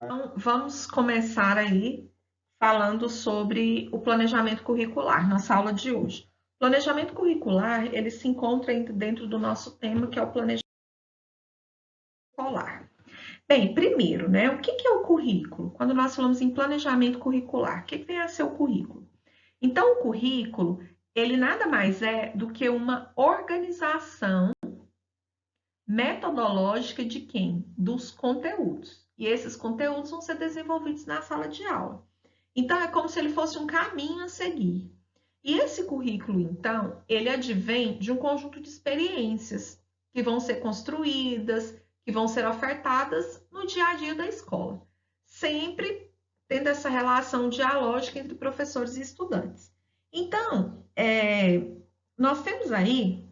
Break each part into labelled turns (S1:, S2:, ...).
S1: Então, vamos começar aí falando sobre o planejamento curricular, nossa aula de hoje. O planejamento curricular, ele se encontra dentro do nosso tema, que é o planejamento escolar. Bem, primeiro, né, o que é o currículo? Quando nós falamos em planejamento curricular, o que vem a ser o currículo? Então, o currículo, ele nada mais é do que uma organização metodológica de quem? Dos conteúdos. E esses conteúdos vão ser desenvolvidos na sala de aula. Então, é como se ele fosse um caminho a seguir. E esse currículo, então, ele advém de um conjunto de experiências que vão ser construídas, que vão ser ofertadas no dia a dia da escola, sempre tendo essa relação dialógica entre professores e estudantes. Então, nós temos aí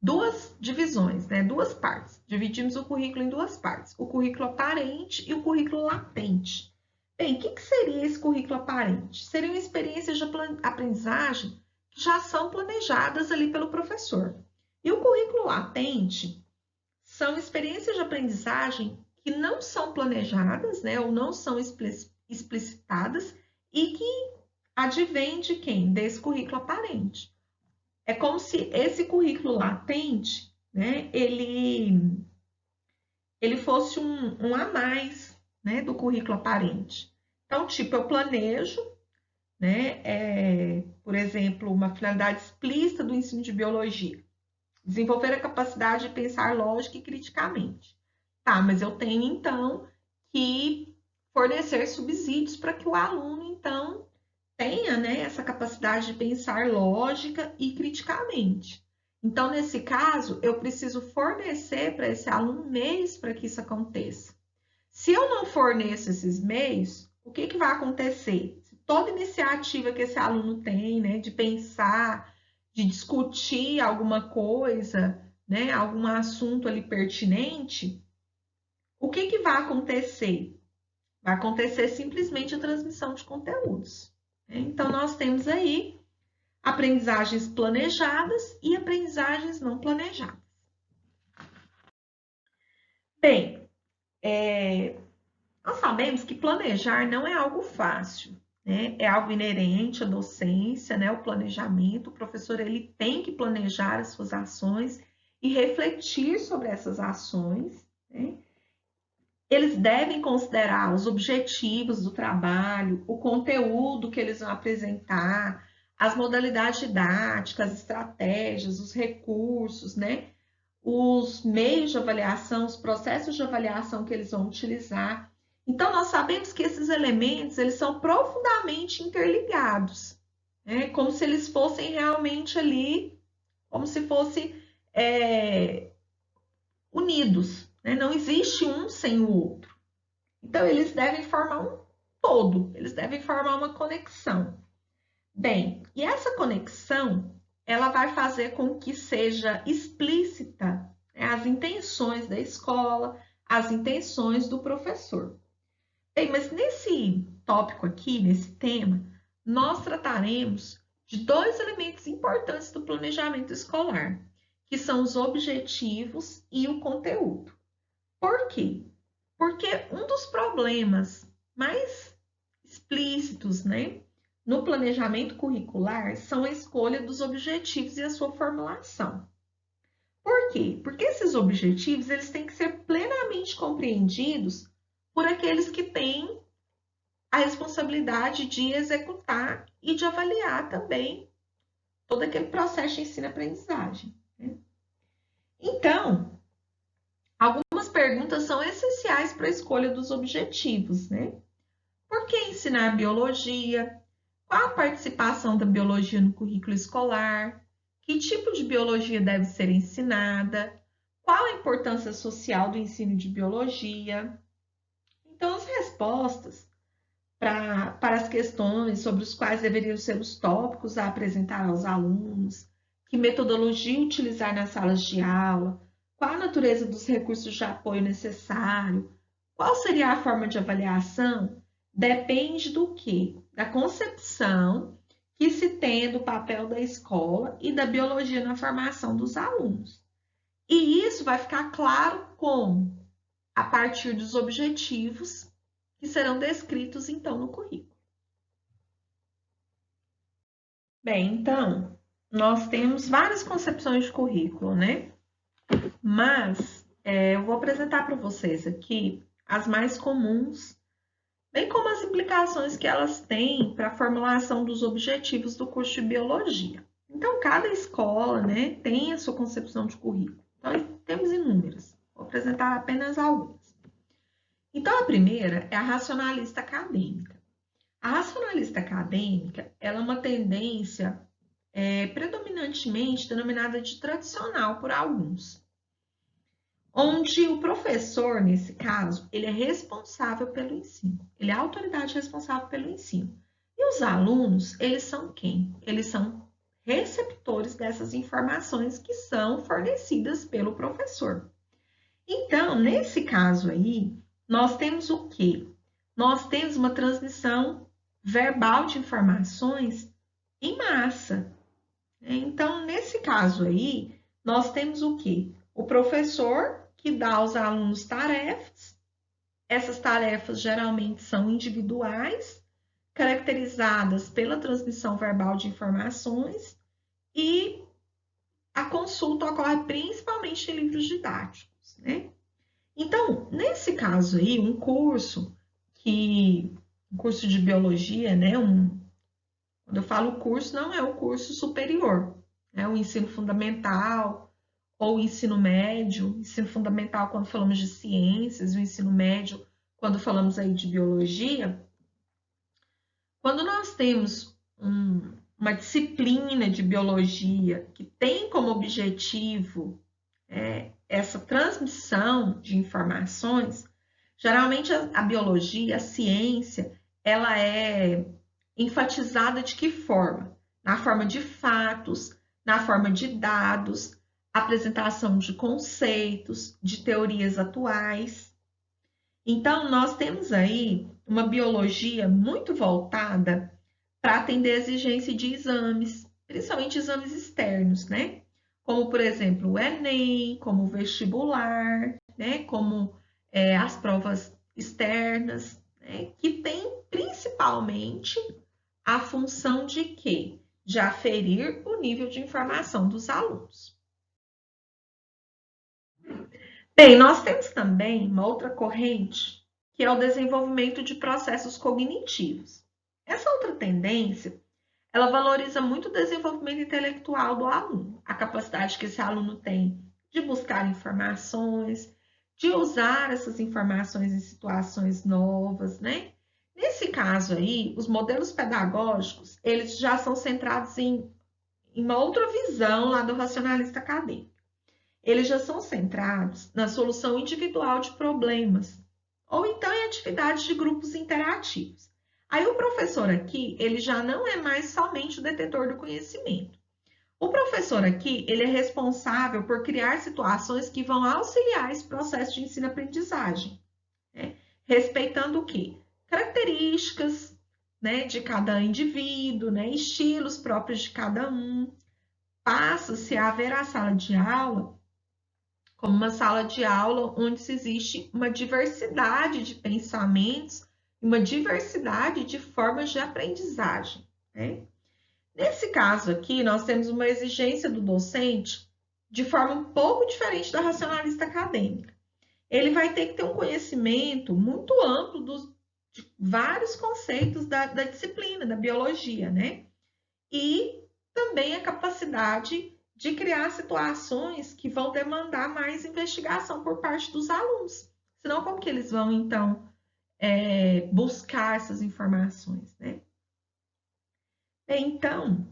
S1: duas divisões, né? Duas partes. Dividimos o currículo em duas partes: o currículo aparente e o currículo latente. Bem, o que seria esse currículo aparente? Seriam experiências de aprendizagem que já são planejadas ali pelo professor. E o currículo latente são experiências de aprendizagem que não são planejadas, né, ou não são explicitadas e que advêm de quem? Desse currículo aparente. É como se esse currículo latente, né, ele fosse um a mais, né, do currículo aparente. Então, tipo, eu planejo, né, por exemplo, uma finalidade explícita do ensino de biologia, desenvolver a capacidade de pensar lógica e criticamente. Tá, mas eu tenho então que fornecer subsídios para que o aluno então tenha, né, essa capacidade de pensar lógica e criticamente. Então, nesse caso, eu preciso fornecer para esse aluno meios para que isso aconteça. Se eu não forneço esses meios, o que vai acontecer? Se toda iniciativa que esse aluno tem, né, de pensar, de discutir alguma coisa, né, algum assunto ali pertinente, o que vai acontecer? Vai acontecer simplesmente a transmissão de conteúdos. Então, nós temos aí aprendizagens planejadas e aprendizagens não planejadas. Bem, nós sabemos que planejar não é algo fácil, né? É algo inerente à docência, né? O planejamento, o professor ele tem que planejar as suas ações e refletir sobre essas ações, né? Eles devem considerar os objetivos do trabalho, o conteúdo que eles vão apresentar, as modalidades didáticas, as estratégias, os recursos, né? Os meios de avaliação, os processos de avaliação que eles vão utilizar. Então, nós sabemos que esses elementos eles são profundamente interligados, né? Como se eles fossem realmente ali, como se fossem unidos, né? Não existe um sem o outro. Então, eles devem formar um todo, eles devem formar uma conexão. Bem, e essa conexão, ela vai fazer com que seja explícita, né, as intenções da escola, as intenções do professor. Bem, mas nesse tópico aqui, nesse tema, nós trataremos de dois elementos importantes do planejamento escolar, que são os objetivos e o conteúdo. Por quê? Porque um dos problemas mais explícitos, né, no planejamento curricular são a escolha dos objetivos e a sua formulação. Por quê? Porque esses objetivos eles têm que ser plenamente compreendidos por aqueles que têm a responsabilidade de executar e de avaliar também todo aquele processo de ensino-aprendizagem. Né? Então, algumas perguntas são essenciais para a escolha dos objetivos, né? Por que ensinar biologia? Qual a participação da biologia no currículo escolar? Que tipo de biologia deve ser ensinada? Qual a importância social do ensino de biologia? Então, as respostas para as questões sobre os quais deveriam ser os tópicos a apresentar aos alunos, que metodologia utilizar nas salas de aula, qual a natureza dos recursos de apoio necessário, qual seria a forma de avaliação, depende do quê? Da concepção que se tem do papel da escola e da biologia na formação dos alunos. E isso vai ficar claro como? a partir dos objetivos que serão descritos, então, no currículo. Bem, então, nós temos várias concepções de currículo, né? Mas eu vou apresentar para vocês aqui as mais comuns, bem como as implicações que elas têm para a formulação dos objetivos do curso de biologia. Então, cada escola, né, tem a sua concepção de currículo. Então, temos inúmeras. Vou apresentar apenas algumas. Então, a primeira é a racionalista acadêmica. A racionalista acadêmica, ela é uma tendência predominantemente denominada de tradicional por alguns, onde o professor, nesse caso, ele é responsável pelo ensino, ele é a autoridade responsável pelo ensino. E os alunos, eles são quem? Eles são receptores dessas informações que são fornecidas pelo professor. Então, nesse caso aí, nós temos o quê? Nós temos uma transmissão verbal de informações em massa. Então, nesse caso aí, nós temos o quê? O professor que dá aos alunos tarefas. Essas tarefas geralmente são individuais, caracterizadas pela transmissão verbal de informações, e a consulta ocorre principalmente em livros didáticos, né? Então, nesse caso aí, um curso de biologia, né? Quando eu falo curso, não é o curso superior, é o ensino fundamental ou o ensino médio. Ensino fundamental quando falamos de ciências, o ensino médio quando falamos aí de biologia. Quando nós temos uma disciplina de biologia que tem como objetivo essa transmissão de informações, geralmente a biologia, a ciência, ela é enfatizada de que forma? Na forma de fatos, na forma de dados, apresentação de conceitos, de teorias atuais. Então, nós temos aí uma biologia muito voltada para atender a exigência de exames, principalmente exames externos, né? Como, por exemplo, o Enem, como o vestibular, né? Como as provas externas, né? Que tem principalmente a função de quê? De aferir o nível de informação dos alunos. Bem, nós temos também uma outra corrente, que é o desenvolvimento de processos cognitivos. Essa outra tendência, ela valoriza muito o desenvolvimento intelectual do aluno, a capacidade que esse aluno tem de buscar informações, de usar essas informações em situações novas, né? Nesse caso aí, os modelos pedagógicos, eles já são centrados em uma outra visão lá do racionalista acadêmico. Eles já são centrados na solução individual de problemas, ou então em atividades de grupos interativos. Aí o professor aqui, ele já não é mais somente o detentor do conhecimento. O professor aqui, ele é responsável por criar situações que vão auxiliar esse processo de ensino-aprendizagem, né? Respeitando o quê? Características, né, de cada indivíduo, né, estilos próprios de cada um. Passa-se a ver a sala de aula como uma sala de aula onde existe uma diversidade de pensamentos, uma diversidade de formas de aprendizagem, né? Nesse caso aqui, nós temos uma exigência do docente de forma um pouco diferente da racionalista acadêmica. Ele vai ter que ter um conhecimento muito amplo de vários conceitos da disciplina, da biologia, né? E também a capacidade de criar situações que vão demandar mais investigação por parte dos alunos. Senão, como que eles vão, então, buscar essas informações, né? Então,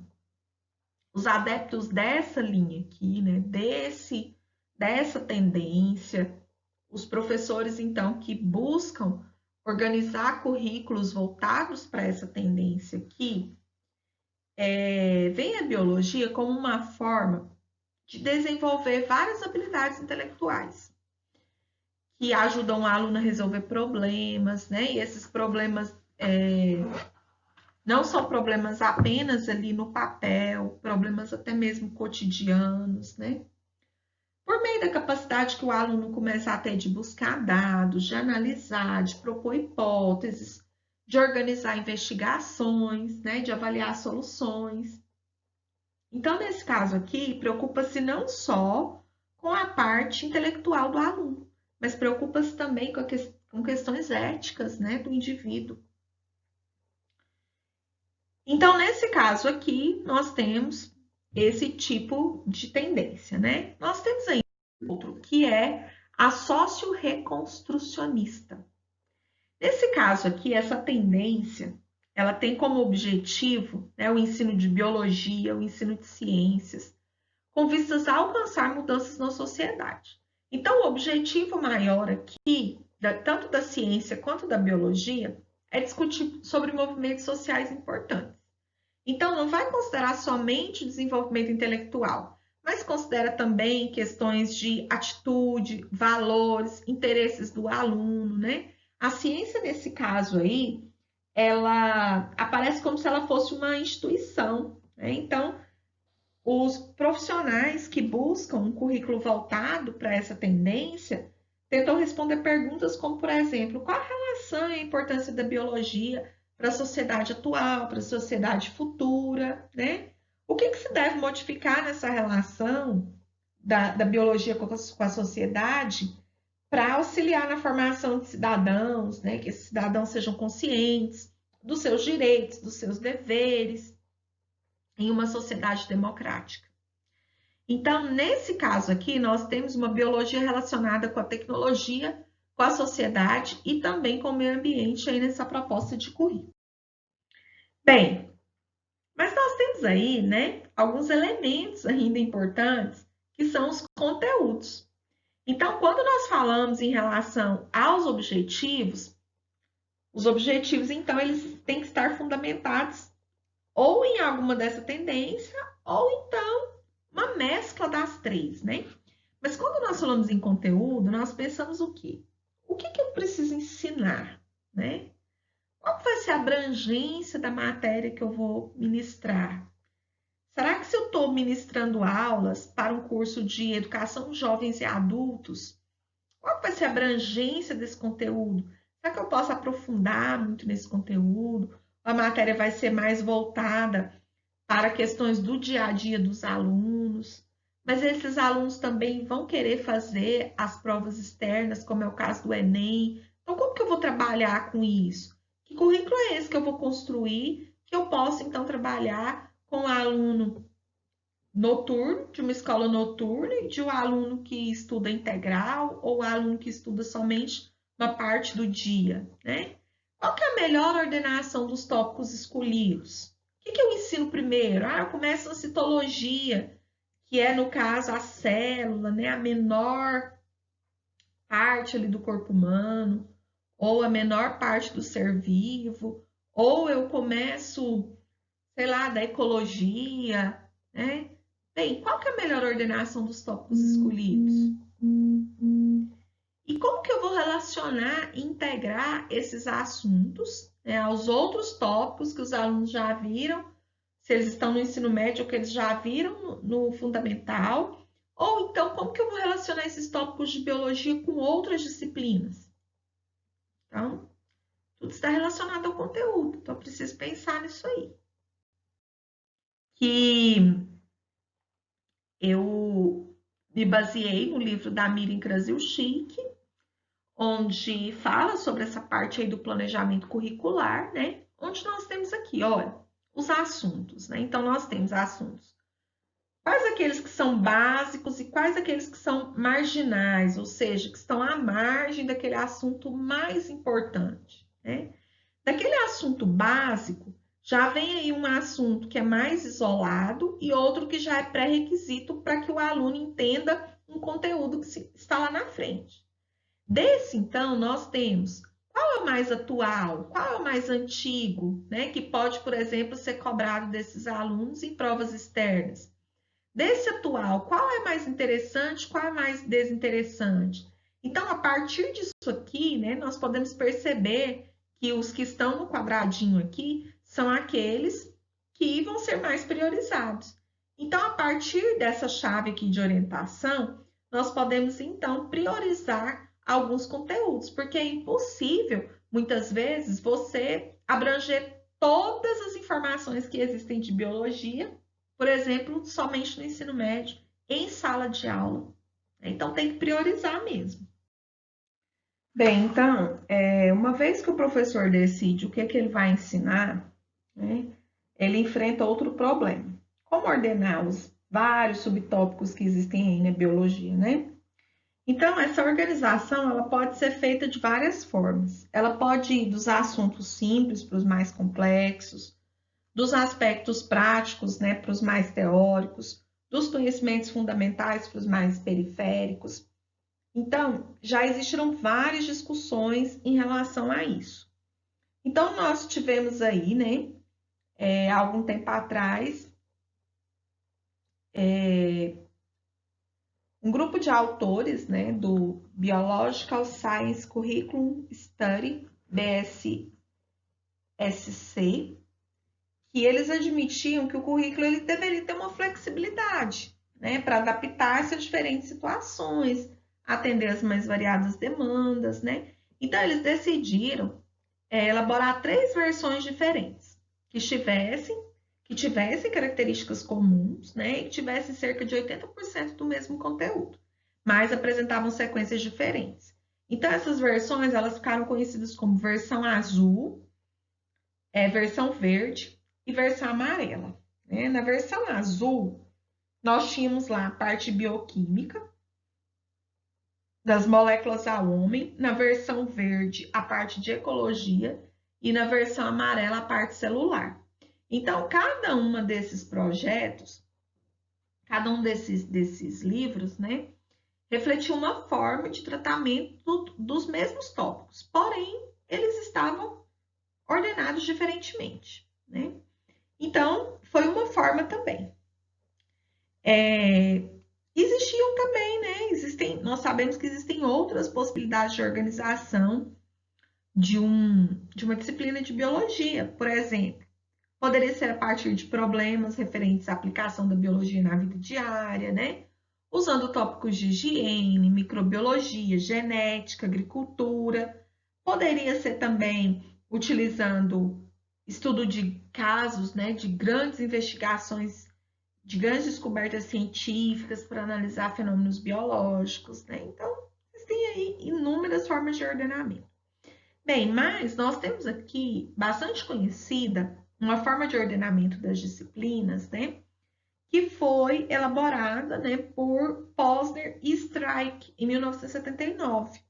S1: os adeptos dessa linha aqui, né, dessa tendência, os professores, então, que buscam organizar currículos voltados para essa tendência aqui, veem a biologia como uma forma de desenvolver várias habilidades intelectuais que ajudam o aluno a resolver problemas, né? E esses problemas não são problemas apenas ali no papel, problemas até mesmo cotidianos, né? por meio da capacidade que o aluno começa a ter de buscar dados, de analisar, de propor hipóteses, de organizar investigações, né, de avaliar soluções. Então, nesse caso aqui, preocupa-se não só com a parte intelectual do aluno, mas preocupa-se também com questões éticas, né, do indivíduo. Então, nesse caso aqui, nós temos esse tipo de tendência, né? Nós temos aí outro, que é a socio-reconstrucionista. Nesse caso aqui, essa tendência, ela tem como objetivo, né, o ensino de biologia, o ensino de ciências, com vistas a alcançar mudanças na sociedade. Então, o objetivo maior aqui, tanto da ciência quanto da biologia, é discutir sobre movimentos sociais importantes. Então, não vai considerar somente o desenvolvimento intelectual, mas considera também questões de atitude, valores, interesses do aluno, né? A ciência, nesse caso aí, ela aparece como se ela fosse uma instituição, né? Então, os profissionais que buscam um currículo voltado para essa tendência tentam responder perguntas como, por exemplo, qual a relação e a importância da biologia para a sociedade atual, para a sociedade futura, né? O que se deve modificar nessa relação da biologia com a sociedade para auxiliar na formação de cidadãos, né? Que esses cidadãos sejam conscientes dos seus direitos, dos seus deveres, em uma sociedade democrática. Então, nesse caso aqui, nós temos uma biologia relacionada com a tecnologia, com a sociedade e também com o meio ambiente aí nessa proposta de currículo. Bem, mas nós temos aí, né, alguns elementos ainda importantes, que são os conteúdos. Então, quando nós falamos em relação aos objetivos, os objetivos, então, eles têm que estar fundamentados ou em alguma dessa tendência, ou então uma mescla das três, né? Mas quando nós falamos em conteúdo, nós pensamos o quê? O que eu preciso ensinar, né? Qual vai ser a abrangência da matéria que eu vou ministrar? Será que se eu estou ministrando aulas para um curso de educação de jovens e adultos, qual vai ser a abrangência desse conteúdo? Será que eu posso aprofundar muito nesse conteúdo? A matéria vai ser mais voltada para questões do dia a dia dos alunos, mas esses alunos também vão querer fazer as provas externas, como é o caso do Enem. Então, como que eu vou trabalhar com isso? Que currículo é esse que eu vou construir, que eu posso, então, trabalhar com o aluno noturno, de uma escola noturna, e de um aluno que estuda integral, ou aluno que estuda somente uma parte do dia, né? Qual que é a melhor ordenação dos tópicos escolhidos? O que eu ensino primeiro? Eu começo na citologia, que é, no caso, a célula, né? A menor parte ali do corpo humano, ou a menor parte do ser vivo, ou eu começo, sei lá, da ecologia, né? Bem, qual que é a melhor ordenação dos tópicos escolhidos? E como que eu vou relacionar e integrar esses assuntos, né, aos outros tópicos que os alunos já viram, se eles estão no ensino médio ou que eles já viram no fundamental, ou então como que eu vou relacionar esses tópicos de biologia com outras disciplinas? Então, tudo está relacionado ao conteúdo, então eu preciso pensar nisso aí. Que eu me baseei no livro da Miriam Krasiuschik, onde fala sobre essa parte aí do planejamento curricular, né? Onde nós temos aqui, olha, os assuntos, né? Então, nós temos assuntos. Quais aqueles que são básicos e quais aqueles que são marginais, ou seja, que estão à margem daquele assunto mais importante, né? Daquele assunto básico, já vem aí um assunto que é mais isolado e outro que já é pré-requisito para que o aluno entenda um conteúdo que está lá na frente. Desse, então, nós temos qual é o mais atual, qual é o mais antigo, né? Que pode, por exemplo, ser cobrado desses alunos em provas externas. Desse atual, qual é mais interessante, qual é mais desinteressante? Então, a partir disso aqui, né, nós podemos perceber que os que estão no quadradinho aqui são aqueles que vão ser mais priorizados. Então, a partir dessa chave aqui de orientação, nós podemos, então, priorizar alguns conteúdos, porque é impossível, muitas vezes, você abranger todas as informações que existem de biologia, por exemplo, somente no ensino médio, em sala de aula. Então, tem que priorizar mesmo. Bem, então, uma vez que o professor decide o que é que ele vai ensinar, né, ele enfrenta outro problema. Como ordenar os vários subtópicos que existem aí na biologia, né? Então, essa organização ela pode ser feita de várias formas. Ela pode ir dos assuntos simples para os mais complexos, dos aspectos práticos, né, para os mais teóricos, dos conhecimentos fundamentais para os mais periféricos. Então, já existiram várias discussões em relação a isso. Então, nós tivemos aí, né, há algum tempo atrás, um grupo de autores, né, do Biological Science Curriculum Study, BSSC, que eles admitiam que o currículo ele deveria ter uma flexibilidade, né, para adaptar-se a diferentes situações, atender as mais variadas demandas, né? Então, eles decidiram elaborar 3 versões diferentes, que tivessem características comuns, né, e que tivessem cerca de 80% do mesmo conteúdo, mas apresentavam sequências diferentes. Então, essas versões elas ficaram conhecidas como versão azul, versão verde e versão amarela. Né? Na versão azul, nós tínhamos lá a parte bioquímica, das moléculas ao homem, na versão verde, a parte de ecologia, e na versão amarela, a parte celular. Então, cada uma desses projetos, cada um desses livros, né, refletiu uma forma de tratamento dos mesmos tópicos, porém, eles estavam ordenados diferentemente, né? Então, foi uma forma também. Existiam também, né? Nós sabemos que existem outras possibilidades de organização de uma disciplina de biologia, por exemplo. Poderia ser a partir de problemas referentes à aplicação da biologia na vida diária, né? Usando tópicos de higiene, microbiologia, genética, agricultura. Poderia ser também utilizando estudo de casos, né, de grandes investigações, de grandes descobertas científicas para analisar fenômenos biológicos, né? Então, existem aí inúmeras formas de ordenamento. Bem, mas nós temos aqui bastante conhecida uma forma de ordenamento das disciplinas, né? Que foi elaborada, né, por Posner e Strike em 1979.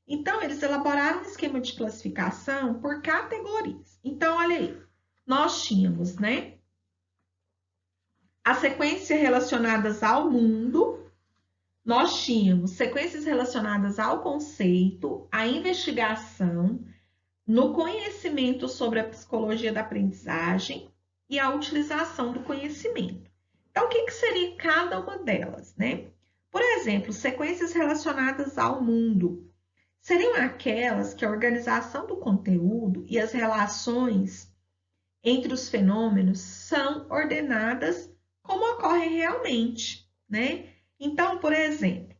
S1: Então, eles elaboraram um esquema de classificação por categorias. Então, olha aí, nós tínhamos, né, as sequências relacionadas ao mundo, nós tínhamos sequências relacionadas ao conceito, à investigação, no conhecimento sobre a psicologia da aprendizagem e a utilização do conhecimento. Então, o que seria cada uma delas, né? Por exemplo, sequências relacionadas ao mundo seriam aquelas que a organização do conteúdo e as relações entre os fenômenos são ordenadas como ocorrem realmente, né? Então, por exemplo,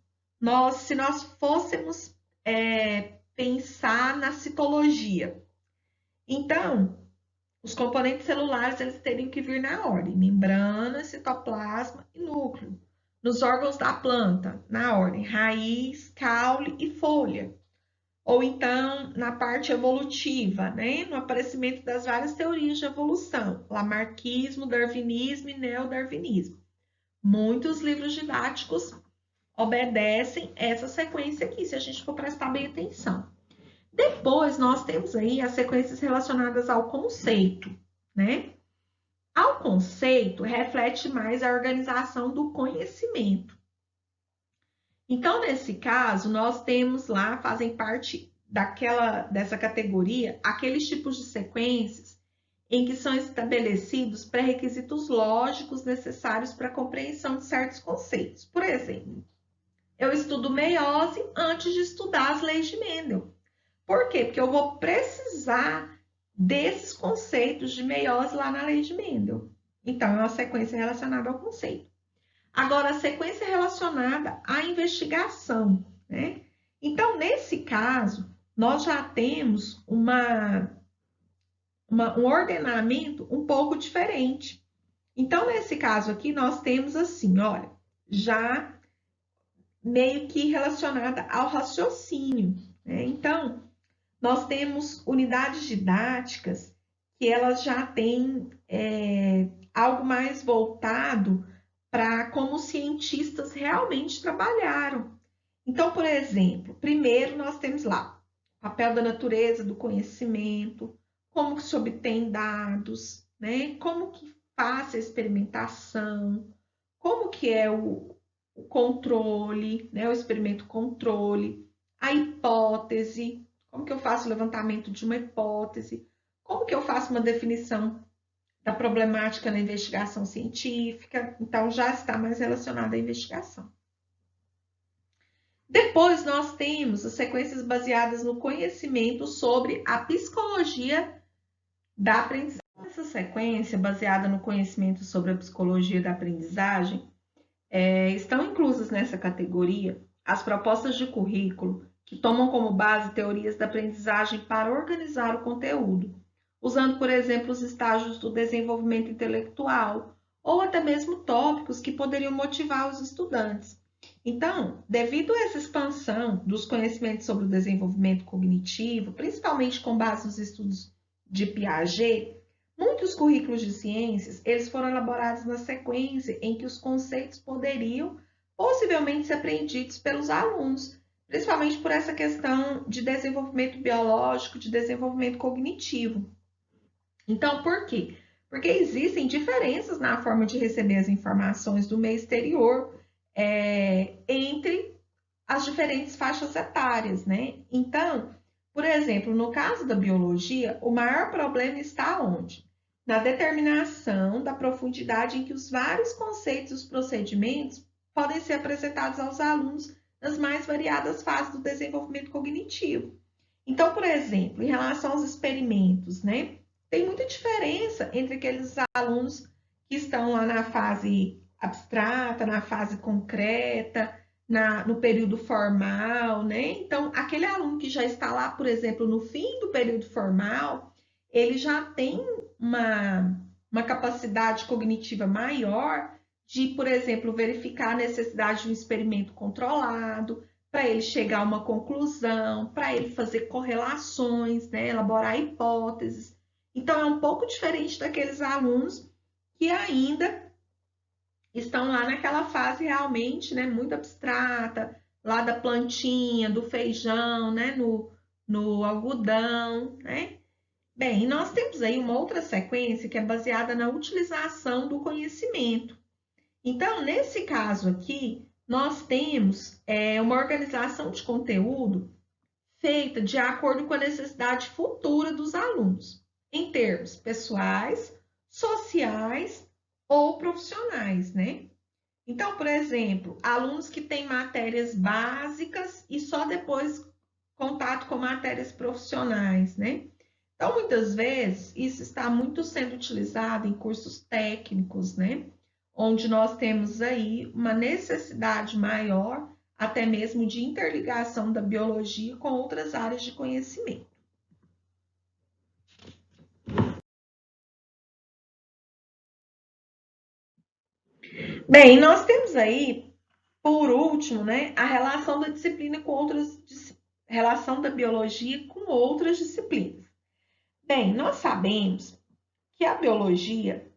S1: se nós fôssemos pensar na citologia, então, os componentes celulares eles teriam que vir na ordem: membrana, citoplasma e núcleo. Nos órgãos da planta, na ordem raiz, caule e folha. Ou então, na parte evolutiva, né? No aparecimento das várias teorias de evolução, lamarquismo, darwinismo e neodarwinismo. Muitos livros didáticos obedecem essa sequência aqui, se a gente for prestar bem atenção. Depois, nós temos aí as sequências relacionadas ao conceito, né? Ao conceito, reflete mais a organização do conhecimento. Então, nesse caso, nós temos lá, fazem parte dessa categoria, aqueles tipos de sequências em que são estabelecidos pré-requisitos lógicos necessários para a compreensão de certos conceitos. Por exemplo, eu estudo meiose antes de estudar as leis de Mendel. Por quê? Porque eu vou precisar desses conceitos de meiose lá na lei de Mendel. Então, é uma sequência relacionada ao conceito. Agora, a sequência relacionada à investigação, né? Então, nesse caso, nós já temos um ordenamento um pouco diferente. Então, nesse caso aqui, nós temos assim, olha, já meio que relacionada ao raciocínio, né? Então, nós temos unidades didáticas que elas já têm algo mais voltado para como os cientistas realmente trabalharam. Então, por exemplo, primeiro nós temos lá o papel da natureza, do conhecimento, como que se obtém dados, né? Como que faz a experimentação, como que é o controle, né? O experimento controle, a hipótese, como que eu faço o levantamento de uma hipótese, como que eu faço uma definição da problemática na investigação científica, então já está mais relacionado à investigação. Depois nós temos as sequências baseadas no conhecimento sobre a psicologia da aprendizagem. Essa sequência baseada no conhecimento sobre a psicologia da aprendizagem estão inclusas nessa categoria as propostas de currículo que tomam como base teorias da aprendizagem para organizar o conteúdo, usando, por exemplo, os estágios do desenvolvimento intelectual ou até mesmo tópicos que poderiam motivar os estudantes. Então, devido a essa expansão dos conhecimentos sobre o desenvolvimento cognitivo, principalmente com base nos estudos de Piaget, muitos currículos de ciências, eles foram elaborados na sequência em que os conceitos poderiam possivelmente ser aprendidos pelos alunos, principalmente por essa questão de desenvolvimento biológico, de desenvolvimento cognitivo. Então, por quê? Porque existem diferenças na forma de receber as informações do meio exterior entre as diferentes faixas etárias, né? Então, por exemplo, no caso da biologia, o maior problema está onde? Na determinação da profundidade em que os vários conceitos e os procedimentos podem ser apresentados aos alunos nas mais variadas fases do desenvolvimento cognitivo. Então, por exemplo, em relação aos experimentos, né? Tem muita diferença entre aqueles alunos que estão lá na fase abstrata, na fase concreta, no período formal, né? Então, aquele aluno que já está lá, por exemplo, no fim do período formal, ele já tem uma capacidade cognitiva maior de, por exemplo, verificar a necessidade de um experimento controlado, para ele chegar a uma conclusão, para ele fazer correlações, né? Elaborar hipóteses. Então, é um pouco diferente daqueles alunos que ainda estão lá naquela fase realmente, né, muito abstrata, lá da plantinha, do feijão, né, no algodão, né? Bem, e nós temos aí uma outra sequência que é baseada na utilização do conhecimento. Então, nesse caso aqui, nós temos uma organização de conteúdo feita de acordo com a necessidade futura dos alunos, em termos pessoais, sociais ou profissionais, né? Então, por exemplo, alunos que têm matérias básicas e só depois contato com matérias profissionais, né? Então, muitas vezes, isso está muito sendo utilizado em cursos técnicos, né? Onde nós temos aí uma necessidade maior, até mesmo de interligação da biologia com outras áreas de conhecimento. Bem, nós temos aí, por último, né, a relação da disciplina com relação da biologia com outras disciplinas. Bem, nós sabemos que a biologia,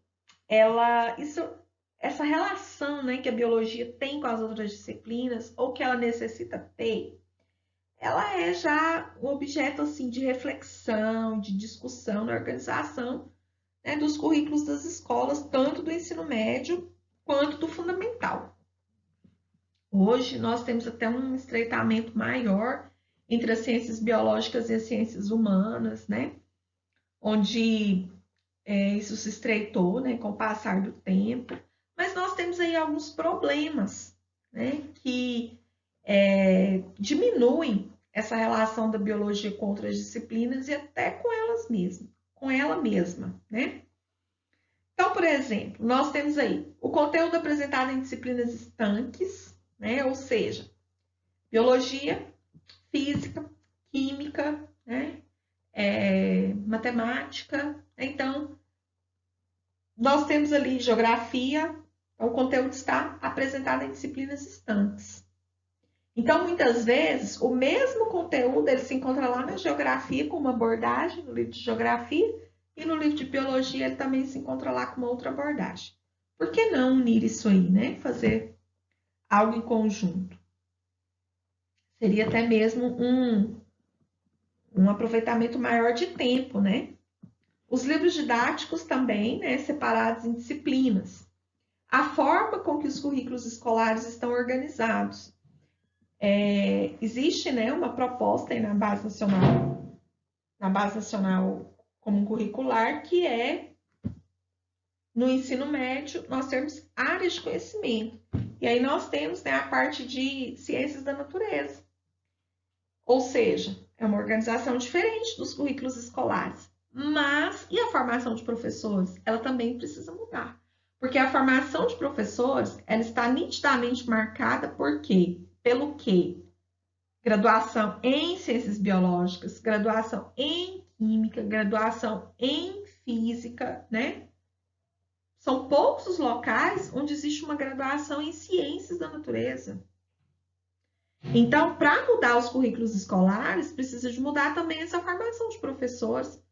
S1: essa relação, né, que a biologia tem com as outras disciplinas, ou que ela necessita ter, ela é já um objeto assim de reflexão, de discussão na organização, né, dos currículos das escolas, tanto do ensino médio quanto do fundamental. Hoje nós temos até um estreitamento maior entre as ciências biológicas e as ciências humanas, né? Onde isso se estreitou, né, com o passar do tempo. Mas nós temos aí alguns problemas, né, que diminuem essa relação da biologia com outras disciplinas e até com elas mesmas, com ela mesma, né? Então, por exemplo, nós temos aí o conteúdo apresentado em disciplinas estanques, né? Ou seja, biologia, física, química, né? Matemática. Então, nós temos ali geografia, o conteúdo está apresentado em disciplinas estanques. Então, muitas vezes, o mesmo conteúdo ele se encontra lá na geografia com uma abordagem, no livro de geografia, e no livro de biologia ele também se encontra lá com uma outra abordagem. Por que não unir isso aí, né? Fazer algo em conjunto? Seria até mesmo um aproveitamento maior de tempo, né? Os livros didáticos também, né, separados em disciplinas. A forma com que os currículos escolares estão organizados. Existe, né, uma proposta aí na Base Nacional Comum Curricular, que é, no ensino médio, nós temos áreas de conhecimento. E aí nós temos, né, a parte de ciências da natureza. Ou seja, é uma organização diferente dos currículos escolares. Mas, e a formação de professores? Ela também precisa mudar. Porque a formação de professores, ela está nitidamente marcada por quê? Pelo quê? Graduação em ciências biológicas, graduação em química, graduação em física, né? São poucos os locais onde existe uma graduação em ciências da natureza. Então, para mudar os currículos escolares, precisa de mudar também essa formação de professores,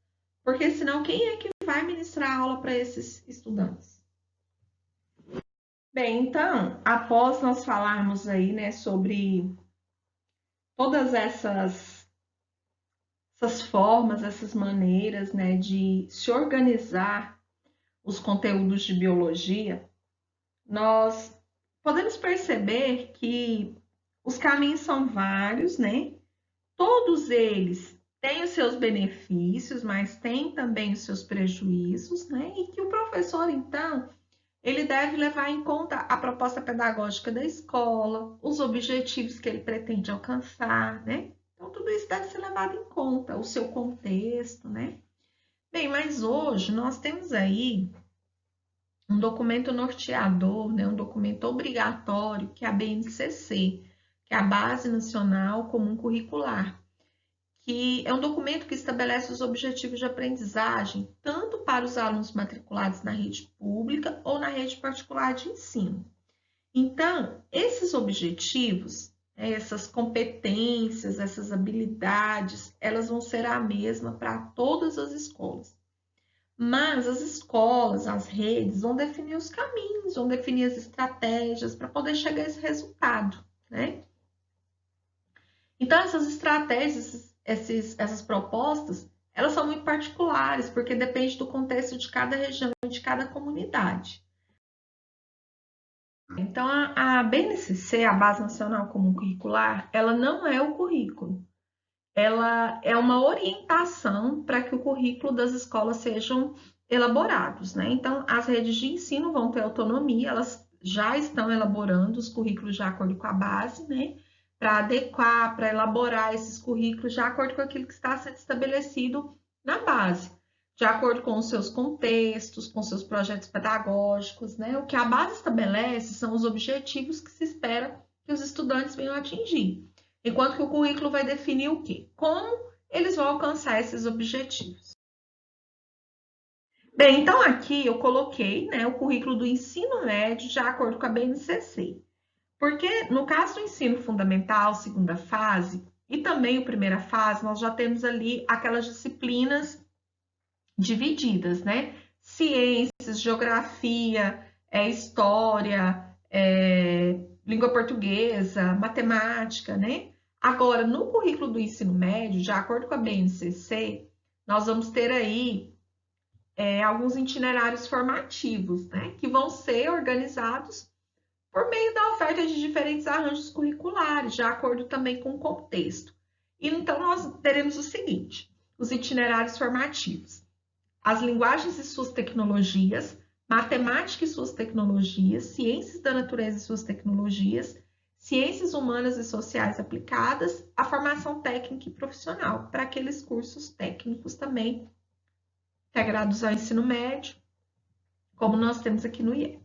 S1: porque senão quem é que vai ministrar aula para esses estudantes? Bem, então, após nós falarmos aí, né, sobre todas essas formas, essas maneiras, né, de se organizar os conteúdos de biologia, nós podemos perceber que os caminhos são vários, né? Todos eles têm os seus benefícios, mas têm também os seus prejuízos, né? E que o professor, então, ele deve levar em conta a proposta pedagógica da escola, os objetivos que ele pretende alcançar, né? Então, tudo isso deve ser levado em conta, o seu contexto, né? Bem, mas hoje nós temos aí um documento norteador, né? Um documento obrigatório, que é a BNCC, que é a Base Nacional Comum Curricular, que é um documento que estabelece os objetivos de aprendizagem, tanto para os alunos matriculados na rede pública ou na rede particular de ensino. Então, esses objetivos, essas competências, essas habilidades, elas vão ser a mesma para todas as escolas. Mas as escolas, as redes, vão definir os caminhos, vão definir as estratégias para poder chegar a esse resultado, né? Então, essas estratégias, essas propostas, elas são muito particulares, porque depende do contexto de cada região e de cada comunidade. Então, a BNCC, a Base Nacional Comum Curricular, ela não é o currículo. Ela é uma orientação para que o currículo das escolas sejam elaborados, né? Então, as redes de ensino vão ter autonomia, elas já estão elaborando os currículos de acordo com a base, né? Para adequar, para elaborar esses currículos de acordo com aquilo que está sendo estabelecido na base, de acordo com os seus contextos, com seus projetos pedagógicos, né? O que a base estabelece são os objetivos que se espera que os estudantes venham atingir, enquanto que o currículo vai definir o quê? Como eles vão alcançar esses objetivos. Bem, então aqui eu coloquei, né, o currículo do ensino médio de acordo com a BNCC. Porque no caso do ensino fundamental, segunda fase, e também o primeira fase, nós já temos ali aquelas disciplinas divididas, né? Ciências, geografia, história, língua portuguesa, matemática, né? Agora, no currículo do ensino médio, de acordo com a BNCC, nós vamos ter aí alguns itinerários formativos, né? Que vão ser organizados por meio da oferta de diferentes arranjos curriculares, de acordo também com o contexto. E então nós teremos o seguinte: os itinerários formativos, as linguagens e suas tecnologias, matemática e suas tecnologias, ciências da natureza e suas tecnologias, ciências humanas e sociais aplicadas, a formação técnica e profissional, para aqueles cursos técnicos também integrados ao ensino médio, como nós temos aqui no IE.